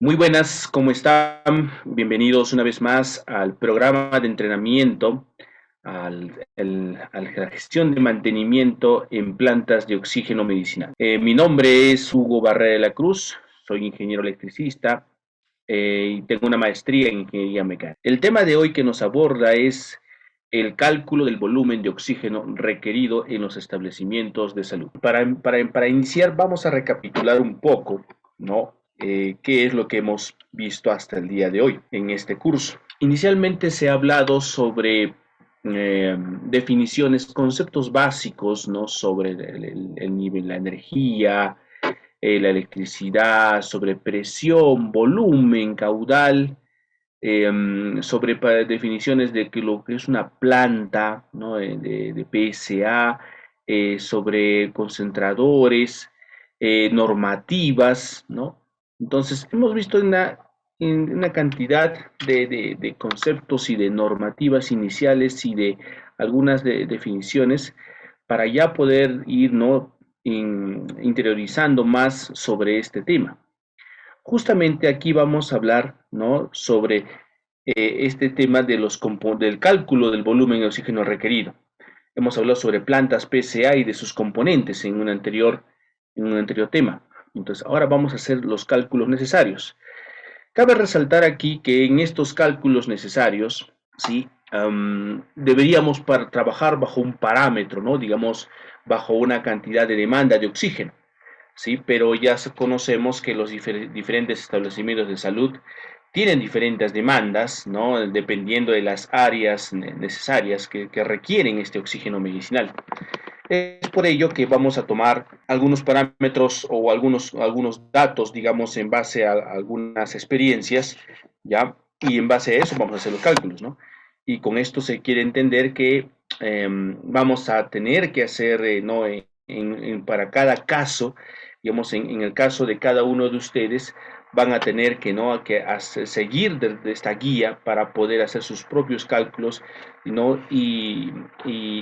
Muy buenas, ¿cómo están? Bienvenidos una vez más al programa de entrenamiento, a la gestión de mantenimiento en plantas de oxígeno medicinal. Mi nombre es Hugo Barrera de la Cruz, soy ingeniero electricista y tengo una maestría en ingeniería mecánica. El tema de hoy que nos aborda es el cálculo del volumen de oxígeno requerido en los establecimientos de salud. Para iniciar, vamos a recapitular un poco, ¿no? ¿Qué es lo que hemos visto hasta el día de hoy en este curso? Inicialmente se ha hablado sobre definiciones, conceptos básicos, ¿no? Sobre el nivel, la energía, la electricidad, sobre presión, volumen, caudal, sobre definiciones de que lo que es una planta, ¿no? de PSA, sobre concentradores, normativas, ¿no? Entonces, hemos visto en una cantidad de conceptos y de normativas iniciales y de algunas definiciones para ya poder ir, ¿no? Interiorizando más sobre este tema. Justamente aquí vamos a hablar, ¿no? Sobre este tema del cálculo del volumen de oxígeno requerido. Hemos hablado sobre plantas PCA y de sus componentes en un anterior tema. Entonces, ahora vamos a hacer los cálculos necesarios. Cabe resaltar aquí que en estos cálculos necesarios, ¿sí? Deberíamos trabajar bajo un parámetro, ¿no? Digamos, bajo una cantidad de demanda de oxígeno. ¿Sí? Pero ya conocemos que los diferentes establecimientos de salud tienen diferentes demandas, ¿no? Dependiendo de las áreas necesarias que requieren este oxígeno medicinal. Es por ello que vamos a tomar algunos parámetros o algunos datos, digamos, en base a algunas experiencias, ¿ya? Y en base a eso vamos a hacer los cálculos, ¿no? Y con esto se quiere entender que vamos a tener que hacer, ¿no? Para cada caso, digamos, en el caso de cada uno de ustedes, van a tener que, ¿no? seguir de esta guía para poder hacer sus propios cálculos, ¿no? Y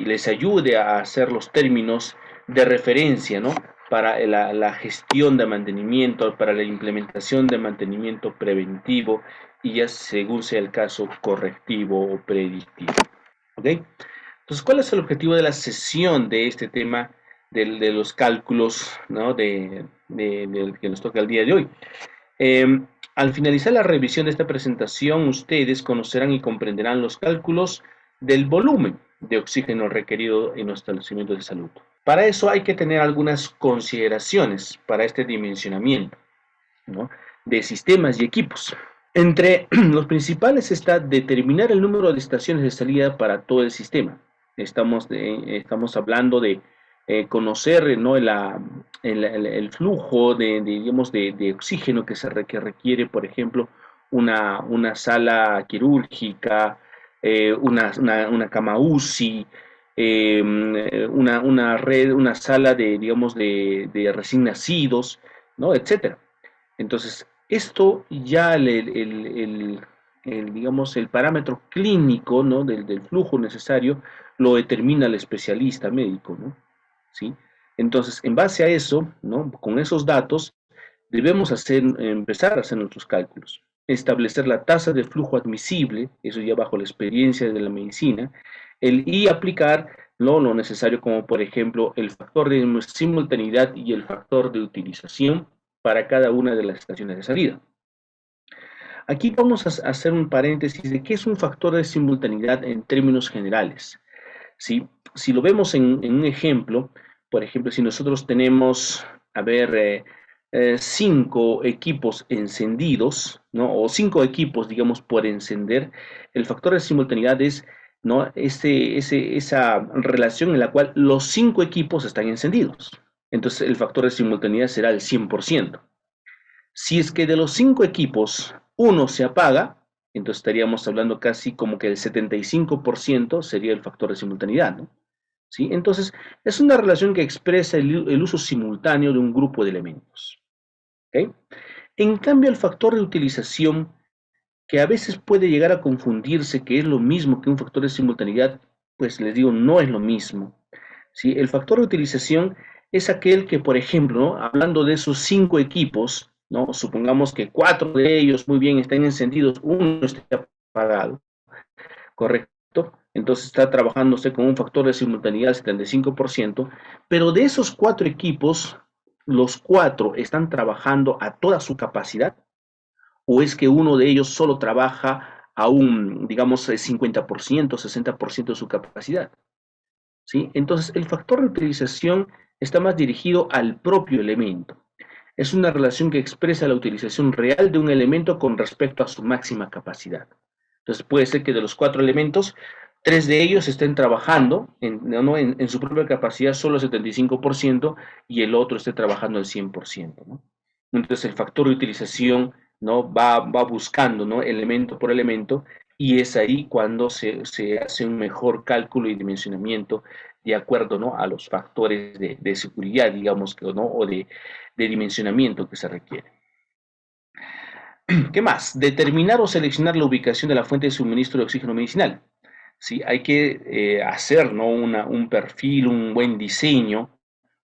les ayude a hacer los términos de referencia, ¿no? Para la gestión de mantenimiento, para la implementación de mantenimiento preventivo y ya según sea el caso correctivo o predictivo. ¿Ok? Entonces, ¿cuál es el objetivo de la sesión de este tema de los cálculos, ¿no? Que nos toca el día de hoy? Al finalizar la revisión de esta presentación, ustedes conocerán y comprenderán los cálculos del volumen de oxígeno requerido en los establecimientos de salud. Para eso hay que tener algunas consideraciones para este dimensionamiento, ¿no? De sistemas y equipos. Entre los principales está determinar el número de estaciones de salida para todo el sistema. Estamos hablando de conocer, ¿no? El flujo digamos, de oxígeno que requiere, por ejemplo, una sala quirúrgica, una cama UCI, una sala digamos, de recién nacidos, ¿no? Etcétera. Entonces, esto ya digamos, el parámetro clínico, ¿no? del flujo necesario lo determina el especialista médico, ¿no? ¿Sí? Entonces, en base a eso, ¿no? Con esos datos, debemos empezar a hacer nuestros cálculos. Establecer la tasa de flujo admisible, eso ya bajo la experiencia de la medicina, y aplicar lo necesario como, por ejemplo, el factor de simultaneidad y el factor de utilización para cada una de las estaciones de salida. Aquí vamos a hacer un paréntesis de qué es un factor de simultaneidad en términos generales. ¿Sí? Si lo vemos en un ejemplo, por ejemplo, si nosotros tenemos, a ver, 5 equipos encendidos, ¿no? O 5 equipos, digamos, por encender, el factor de simultaneidad es, ¿no? Esa relación en la cual los 5 equipos están encendidos. Entonces, el factor de simultaneidad será el 100%. Si es que de los 5 equipos uno se apaga, entonces estaríamos hablando casi como que el 75% sería el factor de simultaneidad, ¿no? ¿Sí? Entonces, es una relación que expresa el uso simultáneo de un grupo de elementos. ¿Ok? En cambio, el factor de utilización, que a veces puede llegar a confundirse que es lo mismo que un factor de simultaneidad, pues les digo, no es lo mismo. ¿Sí? El factor de utilización es aquel que, por ejemplo, ¿no? Hablando de esos 5 equipos, ¿no? Supongamos que 4 de ellos, muy bien, están encendidos, uno está apagado, ¿correcto? Entonces está trabajándose con un factor de simultaneidad del 75%, pero de esos 4 equipos, los 4 están trabajando a toda su capacidad, o es que uno de ellos solo trabaja a un, digamos, 50%, 60% de su capacidad, ¿sí? Entonces, el factor de utilización está más dirigido al propio elemento. Es una relación que expresa la utilización real de un elemento con respecto a su máxima capacidad. Entonces, puede ser que de los 4 elementos, 3 de ellos estén trabajando ¿no? en su propia capacidad solo el 75% y el otro esté trabajando el 100%, ¿no? Entonces, el factor de utilización, ¿no? va buscando, ¿no? elemento por elemento, y es ahí cuando se hace un mejor cálculo y dimensionamiento de acuerdo, ¿no? a los factores de seguridad, digamos, ¿no? o de dimensionamiento que se requiere. ¿Qué más? Determinar o seleccionar la ubicación de la fuente de suministro de oxígeno medicinal. ¿Sí? Hay que hacer, ¿no? un perfil, un buen diseño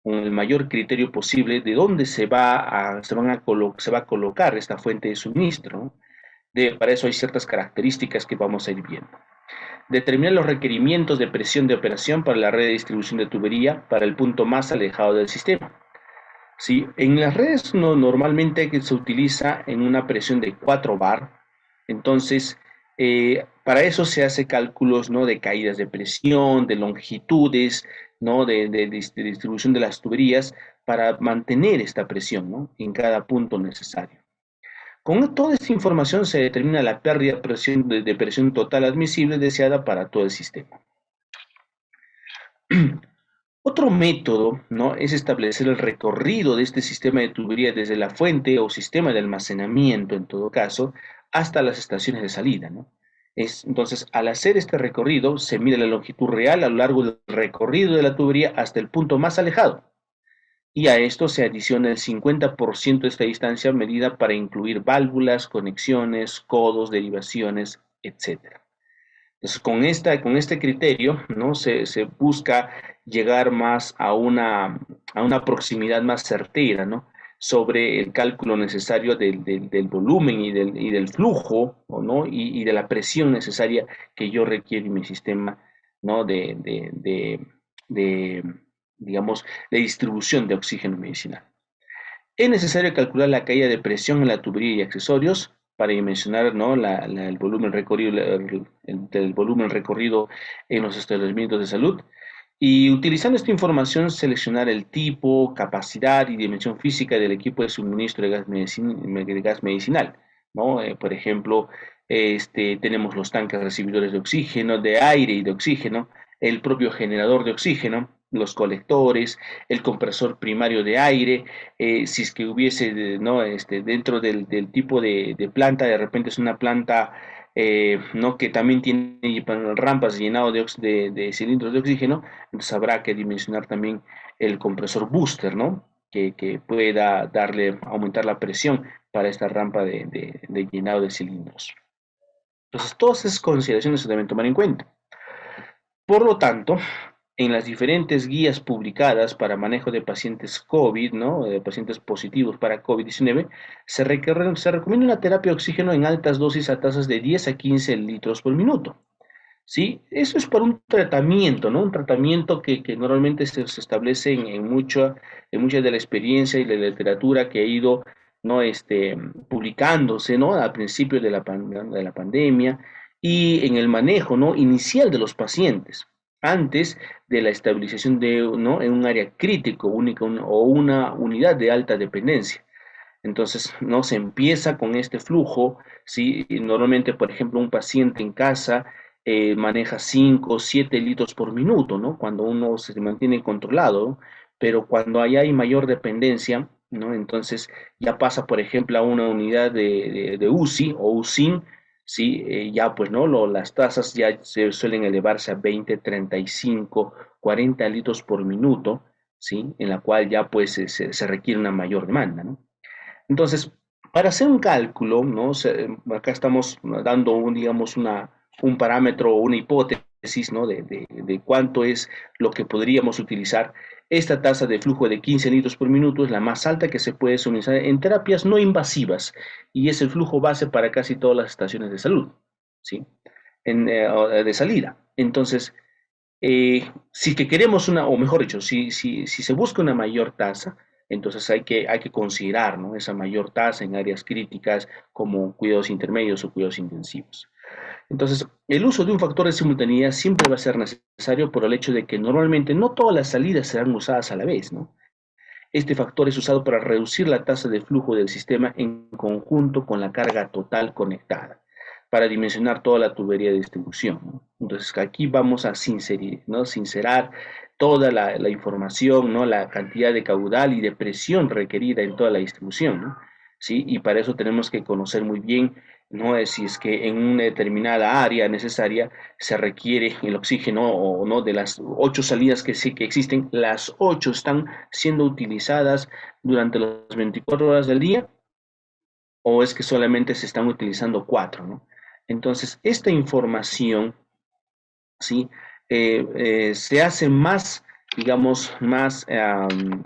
con el mayor criterio posible de dónde se va a colocar esta fuente de suministro, ¿no? Para eso hay ciertas características que vamos a ir viendo. Determinar los requerimientos de presión de operación para la red de distribución de tubería para el punto más alejado del sistema. Sí, en las redes normalmente que se utiliza en una presión de 4 bar, entonces para eso se hace cálculos, ¿no? de caídas de presión, de longitudes, ¿no? de distribución de las tuberías para mantener esta presión, ¿no? en cada punto necesario. Con toda esta información se determina la pérdida de presión total admisible deseada para todo el sistema. Otro método, ¿no? es establecer el recorrido de este sistema de tubería desde la fuente o sistema de almacenamiento, en todo caso, hasta las estaciones de salida, ¿no? Entonces, al hacer este recorrido, se mide la longitud real a lo largo del recorrido de la tubería hasta el punto más alejado. Y a esto se adiciona el 50% de esta distancia medida para incluir válvulas, conexiones, codos, derivaciones, etc. Entonces, con este criterio, ¿no? se busca llegar más a una proximidad más certera, ¿no? sobre el cálculo necesario del volumen y del flujo, ¿no? y de la presión necesaria que yo requiero en mi sistema, ¿no? de, digamos, de distribución de oxígeno medicinal. Es necesario calcular la caída de presión en la tubería y accesorios para dimensionar, ¿no? el volumen recorrido, el volumen recorrido en los establecimientos de salud. Y utilizando esta información, seleccionar el tipo, capacidad y dimensión física del equipo de suministro de gas medicinal, ¿no? Por ejemplo, tenemos los tanques recibidores de oxígeno, de aire y de oxígeno, el propio generador de oxígeno, los colectores, el compresor primario de aire, si es que hubiese, ¿no? dentro del tipo de planta, de repente es una planta, ¿no? que también tiene rampas llenado de cilindros de oxígeno, entonces habrá que dimensionar también el compresor booster, ¿no? que pueda aumentar la presión para esta rampa de llenado de cilindros. Entonces, todas esas consideraciones se deben tomar en cuenta. Por lo tanto, en las diferentes guías publicadas para manejo de pacientes COVID, ¿no? De pacientes positivos para COVID-19, se recomienda una terapia de oxígeno en altas dosis a tasas de 10 a 15 litros por minuto. ¿Sí? Eso es para un tratamiento, ¿no? Un tratamiento que normalmente se establece en mucha de la experiencia y de la literatura que ha ido, ¿no? publicándose, ¿no? Al principio de la pandemia y en el manejo, ¿no? inicial de los pacientes, antes de la estabilización ¿no? en un área crítico o una unidad de alta dependencia. Entonces, no se empieza con este flujo, ¿sí? Y normalmente, por ejemplo, un paciente en casa maneja 5 o 7 litros por minuto, ¿no? Cuando uno se mantiene controlado, ¿no? Pero cuando hay mayor dependencia, ¿no? Entonces ya pasa, por ejemplo, a una unidad de UCI o UCIN, ¿sí? Ya pues, ¿no? Las tasas ya se suelen elevarse a 20, 35, 40 litros por minuto, ¿sí? En la cual ya pues se requiere una mayor demanda, ¿no? Entonces, para hacer un cálculo, ¿no? Acá estamos dando digamos, un parámetro o una hipótesis hipótesis, ¿no? de cuánto es lo que podríamos utilizar. Esta tasa de flujo de 15 litros por minuto es la más alta que se puede suministrar en terapias no invasivas y es el flujo base para casi todas las estaciones de salud, ¿sí? De salida. Entonces, si que queremos una, o mejor dicho, si se busca una mayor tasa, entonces hay que considerar, ¿no? esa mayor tasa en áreas críticas como cuidados intermedios o cuidados intensivos. Entonces, el uso de un factor de simultaneidad siempre va a ser necesario por el hecho de que normalmente no todas las salidas serán usadas a la vez, ¿no? Este factor es usado para reducir la tasa de flujo del sistema en conjunto con la carga total conectada, para dimensionar toda la tubería de distribución, ¿no? Entonces, aquí vamos a sincerar, ¿no? Sincerar toda la información, ¿no? La cantidad de caudal y de presión requerida en toda la distribución, ¿no? ¿Sí? Y para eso tenemos que conocer muy bien, ¿no? Si es que en una determinada área necesaria se requiere el oxígeno o no, de las 8 salidas que sí que existen, las 8 están siendo utilizadas durante las 24 horas del día, o es que solamente se están utilizando 4, ¿no? Entonces, esta información, ¿sí? Se hace más, digamos, más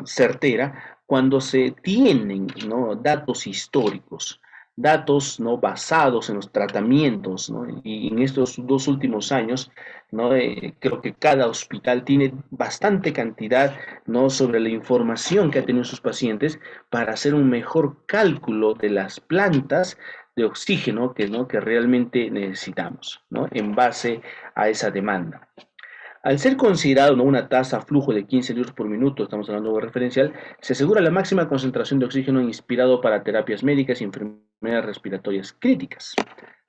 certera cuando se tienen, ¿no? datos históricos, datos, ¿no? basados en los tratamientos, ¿no? Y en estos 2 últimos años, ¿no? Creo que cada hospital tiene bastante cantidad, ¿no? sobre la información que ha tenido sus pacientes para hacer un mejor cálculo de las plantas de oxígeno que, ¿no? que realmente necesitamos, ¿no? en base a esa demanda. Al ser considerado, ¿no? una tasa flujo de 15 litros por minuto, estamos hablando de referencial, se asegura la máxima concentración de oxígeno inspirado para terapias médicas y enfermedades respiratorias críticas,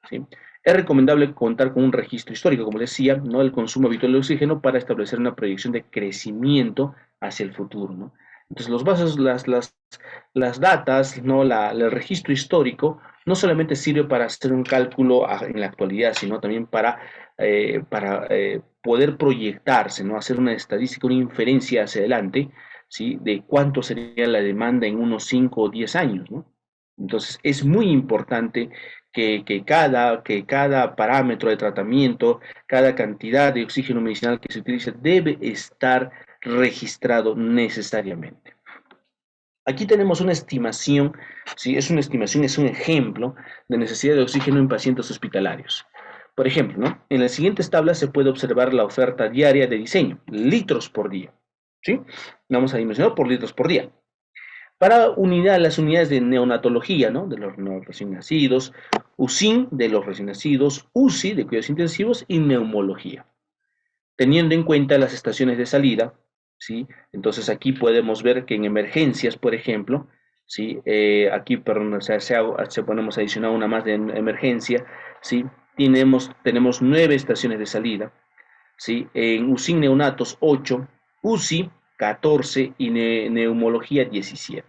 ¿sí? Es recomendable contar con un registro histórico, como decía, ¿no? del consumo habitual de oxígeno para establecer una proyección de crecimiento hacia el futuro, ¿no? Entonces, los vasos, las datas, ¿no? el registro histórico no solamente sirve para hacer un cálculo en la actualidad, sino también para poder proyectarse, ¿no? hacer una estadística, una inferencia hacia adelante, ¿sí? de cuánto sería la demanda en unos 5 o 10 años, ¿no? Entonces, es muy importante que cada parámetro de tratamiento, cada cantidad de oxígeno medicinal que se utiliza debe estar registrado necesariamente. Aquí tenemos una estimación, ¿sí? Es una estimación, es un ejemplo de necesidad de oxígeno en pacientes hospitalarios. Por ejemplo, ¿no? en las siguientes tablas se puede observar la oferta diaria de diseño, litros por día. ¿Sí? Vamos a dimensionar por litros por día. Para las unidades de neonatología, ¿no? de los recién nacidos, USIN de los recién nacidos, UCI de cuidados intensivos y neumología. Teniendo en cuenta las estaciones de salida, ¿sí? Entonces aquí podemos ver que en emergencias, por ejemplo, ¿sí? Aquí, perdón, o sea, se ponemos adicional una más de emergencia, ¿sí? Tenemos 9 estaciones de salida, ¿sí? En UCI neonatos 8, UCI 14 y neumología 17,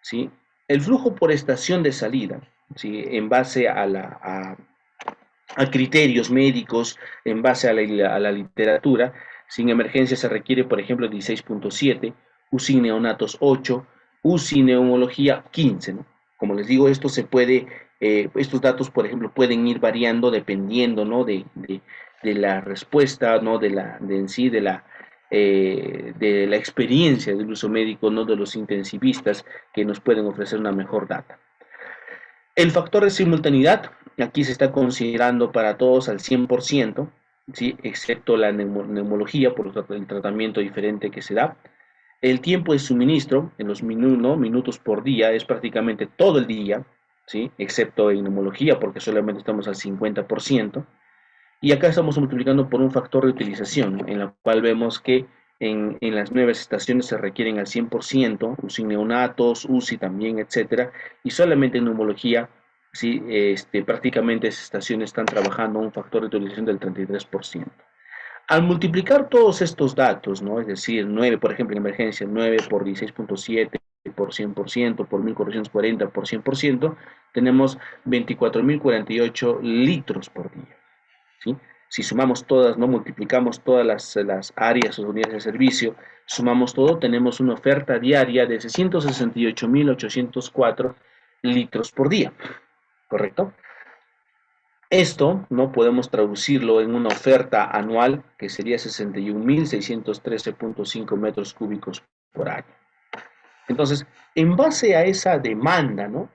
¿sí? El flujo por estación de salida, ¿sí? en base a criterios médicos, en base a la literatura, sin emergencia se requiere, por ejemplo, 16.7, UCI neonatos 8, UCI neumología 15, ¿no? Como les digo, estos datos, por ejemplo, pueden ir variando dependiendo, ¿no? de la respuesta, ¿no? en sí, de la experiencia del uso médico, ¿no? de los intensivistas que nos pueden ofrecer una mejor data. El factor de simultaneidad, aquí se está considerando para todos al 100%, ¿sí? excepto la neumología por el tratamiento diferente que se da. El tiempo de suministro en los minutos por día es prácticamente todo el día, ¿sí? excepto en neumología porque solamente estamos al 50%. Y acá estamos multiplicando por un factor de utilización, en la cual vemos que en las nuevas estaciones se requieren al 100%, UCI neonatos, UCI también, etcétera, y solamente en neumología, ¿sí? prácticamente esas estaciones están trabajando a un factor de utilización del 33%. Al multiplicar todos estos datos, ¿no? es decir, 9, por ejemplo, en emergencia, 9 por 16.7 por 100%, por 1440 por 100%, tenemos 24.048 litros por día. ¿Sí? Si sumamos todas, ¿no? multiplicamos todas las áreas o unidades de servicio, sumamos todo, tenemos una oferta diaria de 668.804 litros por día, ¿correcto? Esto no podemos traducirlo en una oferta anual que sería 61.613.5 metros cúbicos por año. Entonces, en base a esa demanda, ¿no?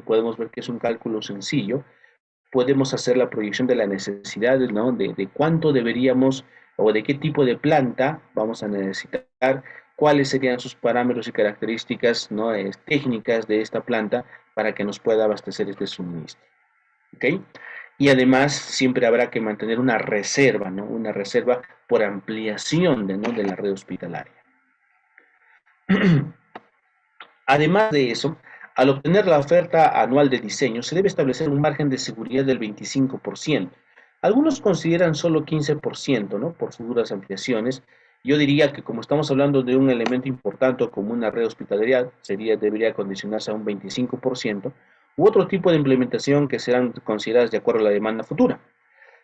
Podemos ver que es un cálculo sencillo, podemos hacer la proyección de la necesidad, ¿no? De cuánto deberíamos o de qué tipo de planta vamos a necesitar, cuáles serían sus parámetros y características, ¿no? Técnicas de esta planta para que nos pueda abastecer este suministro. ¿Ok? Y además siempre habrá que mantener una reserva, ¿no? Una reserva por ampliación ¿no? de la red hospitalaria. Además de eso, al obtener la oferta anual de diseño, se debe establecer un margen de seguridad del 25%. Algunos consideran solo 15%, ¿no? Por futuras ampliaciones. Yo diría que como estamos hablando de un elemento importante como una red hospitalaria, debería condicionarse a un 25%, u otro tipo de implementación que serán consideradas de acuerdo a la demanda futura.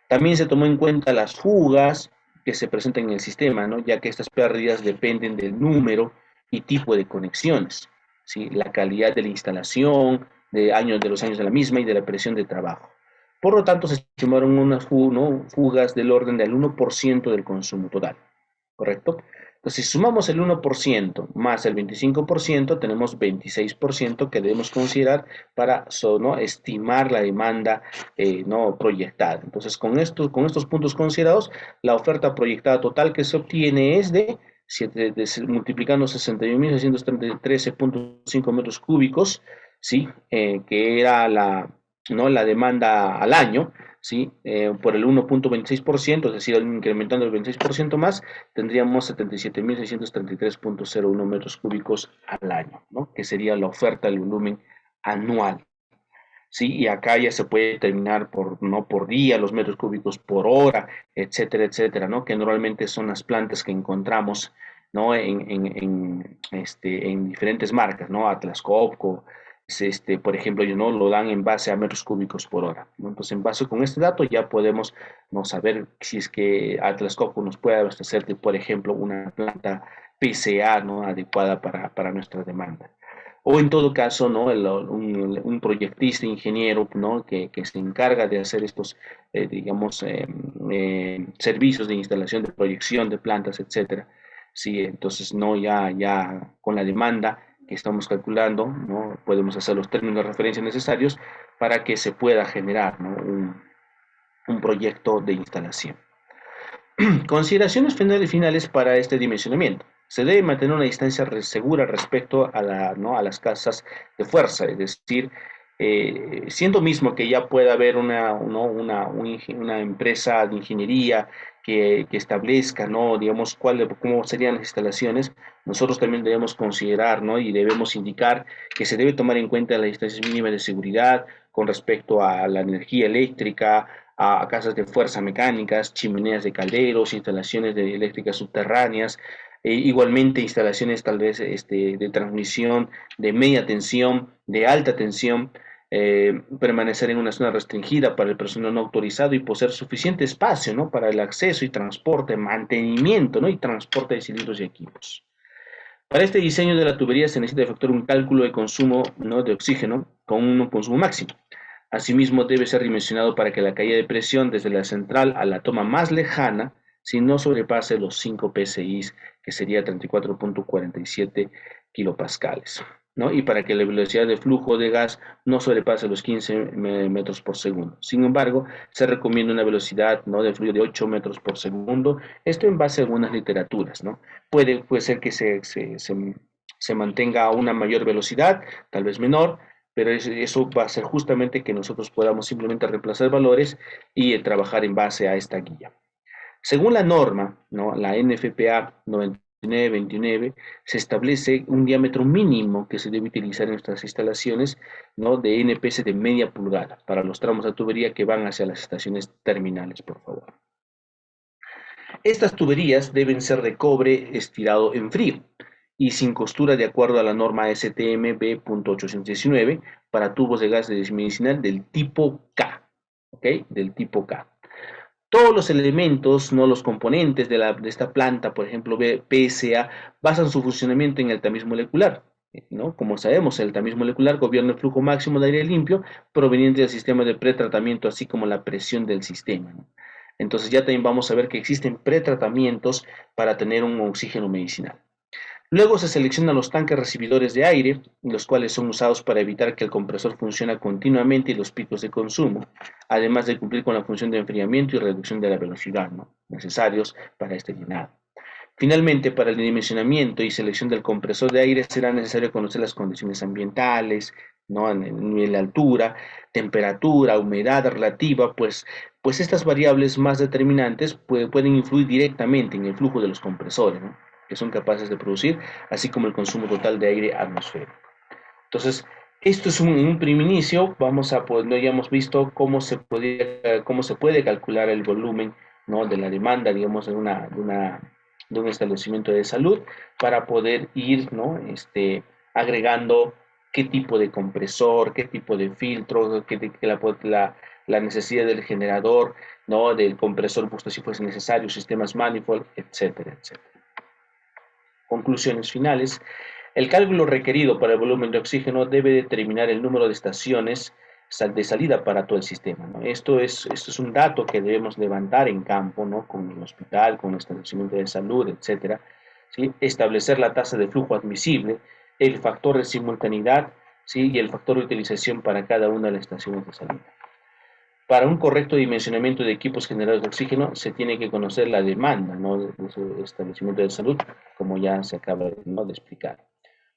También se tomó en cuenta las fugas que se presentan en el sistema, ¿no? Ya que estas pérdidas dependen del número y tipo de conexiones, ¿sí? La calidad de la instalación, de los años de la misma y de la presión de trabajo. Por lo tanto, se estimaron unas fugas del orden del 1% del consumo total, ¿correcto? Entonces, si sumamos el 1% más el 25%, tenemos 26% que debemos considerar para ¿no? estimar la demanda no proyectada. Entonces, con estos puntos considerados, la oferta proyectada total que se obtiene es multiplicando 61.613.5 metros cúbicos, ¿sí? Que era ¿no? la demanda al año, ¿sí? Por el 1.26%, es decir, incrementando el 26% más, tendríamos 77.633.01 metros cúbicos al año, ¿no? Que sería la oferta del volumen anual. ¿Sí? Y acá ya se puede determinar no por día, los metros cúbicos por hora, etcétera, etcétera, ¿no? Que normalmente son las plantas que encontramos, ¿no? En diferentes marcas, ¿no? Atlas Copco, por ejemplo, ellos no lo dan en base a metros cúbicos por hora, ¿no? Entonces, en base con este dato ya podemos no saber si es que Atlas Copco nos puede abastecer de, por ejemplo, una planta PCA, ¿no? Adecuada para nuestra demanda. O en todo caso, ¿no? Un proyectista, ingeniero, ¿no? Que se encarga de hacer estos, digamos, servicios de instalación, de proyección de plantas, etcétera. Sí, entonces, no, ya con la demanda que estamos calculando, ¿no? Podemos hacer los términos de referencia necesarios para que se pueda generar, ¿no? un proyecto de instalación. Consideraciones finales para este dimensionamiento. Se debe mantener una distancia segura respecto ¿no? a las casas de fuerza, es decir, siendo mismo que ya pueda haber ¿no? una empresa de ingeniería que establezca, ¿no? digamos, cómo serían las instalaciones, nosotros también debemos considerar, ¿no? y debemos indicar que se debe tomar en cuenta las distancias mínimas de seguridad con respecto a la energía eléctrica, a casas de fuerza mecánicas, chimeneas de calderos, instalaciones eléctricas subterráneas, igualmente instalaciones tal vez de transmisión de media tensión, de alta tensión, permanecer en una zona restringida para el personal no autorizado y poseer suficiente espacio, ¿no? para el acceso y transporte, mantenimiento, ¿no? y transporte de cilindros y equipos. Para este diseño de la tubería se necesita efectuar un cálculo de consumo, ¿no? de oxígeno con un consumo máximo. Asimismo, debe ser dimensionado para que la caída de presión desde la central a la toma más lejana, si no sobrepase los 5 psi, que sería 34.47 kilopascales, ¿no? Y para que la velocidad de flujo de gas no sobrepase los 15 metros por segundo. Sin embargo, se recomienda una velocidad, ¿no? de flujo de 8 metros por segundo, esto en base a algunas literaturas, ¿no? Puede ser que se mantenga a una mayor velocidad, tal vez menor, pero eso va a ser justamente que nosotros podamos simplemente reemplazar valores y trabajar en base a esta guía. Según la norma, ¿no? la NFPA 9929, se establece un diámetro mínimo que se debe utilizar en nuestras instalaciones, ¿no? de NPS de media pulgada para los tramos de tubería que van hacia las estaciones terminales, por favor. Estas tuberías deben ser de cobre estirado en frío y sin costura de acuerdo a la norma STM B.819 para tubos de gas medicinal del tipo K, ¿ok? Del tipo K. Todos los elementos, no los componentes de esta planta, por ejemplo PSA, basan su funcionamiento en el tamiz molecular. ¿no? Como sabemos, el tamiz molecular gobierna el flujo máximo de aire limpio proveniente del sistema de pretratamiento, así como la presión del sistema, ¿no? Entonces ya también vamos a ver que existen pretratamientos para tener un oxígeno medicinal. Luego se seleccionan los tanques recibidores de aire, los cuales son usados para evitar que el compresor funcione continuamente y los picos de consumo, además de cumplir con la función de enfriamiento y reducción de la velocidad, ¿no?, necesarios para este llenado. Finalmente, para el dimensionamiento y selección del compresor de aire será necesario conocer las condiciones ambientales, ¿no?, en el nivel de altura, temperatura, humedad relativa, pues estas variables más determinantes pueden influir directamente en el flujo de los compresores, ¿no?, que son capaces de producir, así como el consumo total de aire atmosférico. Entonces, esto es en un primer inicio. Vamos a, pues, no, ya hemos visto cómo se puede calcular el volumen, ¿no?, de la demanda, digamos, de un establecimiento de salud, para poder ir, ¿no?, agregando qué tipo de compresor, qué tipo de filtro, la necesidad del generador, ¿no?, del compresor justo si fuese necesario, sistemas manifold, etcétera, etcétera. Conclusiones finales. El cálculo requerido para el volumen de oxígeno debe determinar el número de estaciones de salida para todo el sistema, ¿no? Esto es un dato que debemos levantar en campo, ¿no?, con el hospital, con el establecimiento de salud, etcétera, ¿sí? Establecer la tasa de flujo admisible, el factor de simultaneidad, ¿sí?, y el factor de utilización para cada una de las estaciones de salida. Para un correcto dimensionamiento de equipos generadores de oxígeno se tiene que conocer la demanda, ¿no?, de ese establecimiento de salud, como ya se acaba, ¿no?, de explicar.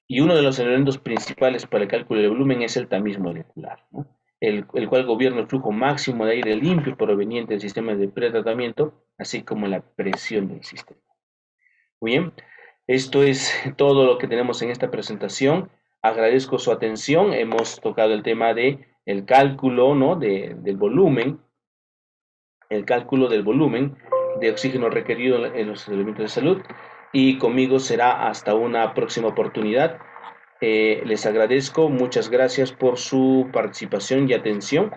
Y uno de los elementos principales para el cálculo del volumen es el tamiz molecular, ¿no?, el cual gobierna el flujo máximo de aire limpio proveniente del sistema de pretratamiento, así como la presión del sistema. Muy bien, esto es todo lo que tenemos en esta presentación. Agradezco su atención. Hemos tocado el tema de el cálculo, ¿no?, del volumen, el cálculo del volumen de oxígeno requerido en los elementos de salud. Y conmigo será hasta una próxima oportunidad. Les agradezco, muchas gracias por su participación y atención.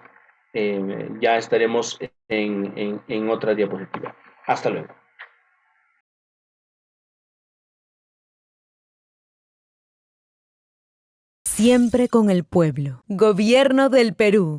Ya estaremos en otra diapositiva. Hasta luego. Siempre con el pueblo. Gobierno del Perú.